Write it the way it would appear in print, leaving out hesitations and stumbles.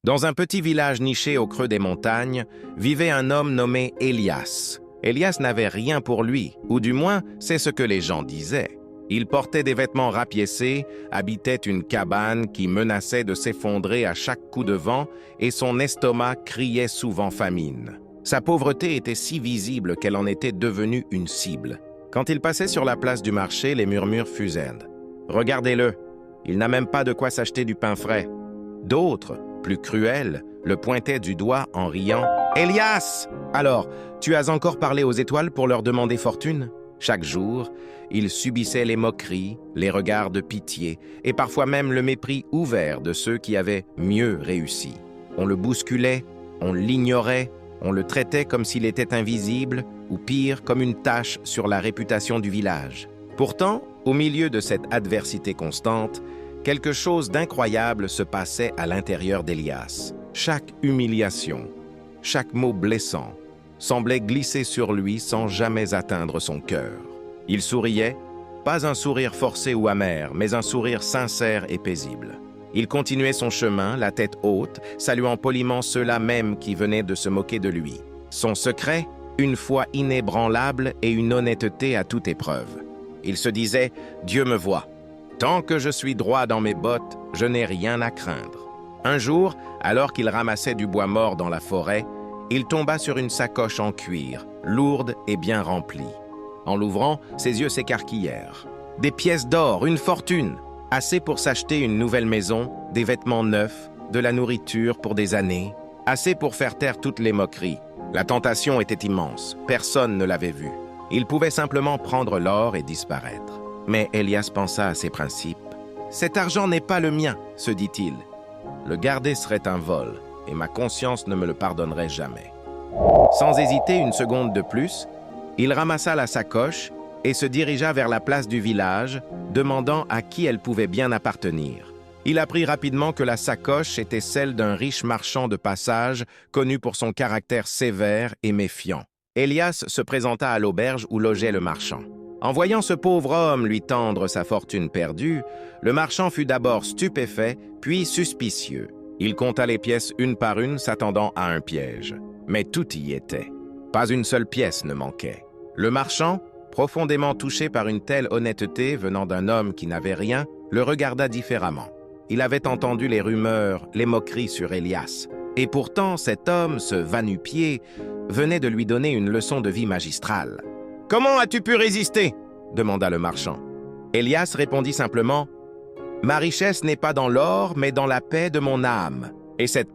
Dans un petit village niché au creux des montagnes, vivait un homme nommé Élias. Élias n'avait rien pour lui, ou du moins, c'est ce que les gens disaient. Il portait des vêtements rapiécés, habitait une cabane qui menaçait de s'effondrer à chaque coup de vent, et son estomac criait souvent famine. Sa pauvreté était si visible qu'elle en était devenue une cible. Quand il passait sur la place du marché, les murmures fusaient. « Regardez-le, il n'a même pas de quoi s'acheter du pain frais. » D'autres, plus cruels, le pointaient du doigt en riant. « Élias! Alors, tu as encore parlé aux étoiles pour leur demander fortune ?» Chaque jour, il subissait les moqueries, les regards de pitié et parfois même le mépris ouvert de ceux qui avaient mieux réussi. On le bousculait, on l'ignorait, on le traitait comme s'il était invisible ou pire, comme une tache sur la réputation du village. Pourtant, au milieu de cette adversité constante, quelque chose d'incroyable se passait à l'intérieur d'Élias. Chaque humiliation, chaque mot blessant, semblait glisser sur lui sans jamais atteindre son cœur. Il souriait, pas un sourire forcé ou amer, mais un sourire sincère et paisible. Il continuait son chemin, la tête haute, saluant poliment ceux-là même qui venaient de se moquer de lui. Son secret, une foi inébranlable et une honnêteté à toute épreuve. Il se disait « Dieu me voit. Tant que je suis droit dans mes bottes, je n'ai rien à craindre. » Un jour, alors qu'il ramassait du bois mort dans la forêt, il tomba sur une sacoche en cuir, lourde et bien remplie. En l'ouvrant, ses yeux s'écarquillèrent. Des pièces d'or, une fortune, assez pour s'acheter une nouvelle maison, des vêtements neufs, de la nourriture pour des années, assez pour faire taire toutes les moqueries. La tentation était immense, personne ne l'avait vu. Il pouvait simplement prendre l'or et disparaître. Mais Élias pensa à ses principes. « Cet argent n'est pas le mien, se dit-il. Le garder serait un vol, et ma conscience ne me le pardonnerait jamais. » Sans hésiter une seconde de plus, il ramassa la sacoche et se dirigea vers la place du village, demandant à qui elle pouvait bien appartenir. Il apprit rapidement que la sacoche était celle d'un riche marchand de passage, connu pour son caractère sévère et méfiant. Élias se présenta à l'auberge où logeait le marchand. En voyant ce pauvre homme lui tendre sa fortune perdue, le marchand fut d'abord stupéfait, puis suspicieux. Il compta les pièces une par une, s'attendant à un piège. Mais tout y était. Pas une seule pièce ne manquait. Le marchand, profondément touché par une telle honnêteté venant d'un homme qui n'avait rien, le regarda différemment. Il avait entendu les rumeurs, les moqueries sur Élias. Et pourtant, cet homme, ce va-nu-pied, venait de lui donner une leçon de vie magistrale. « Comment as-tu pu résister ?» demanda le marchand. Élias répondit simplement « Ma richesse n'est pas dans l'or, mais dans la paix de mon âme. Et cette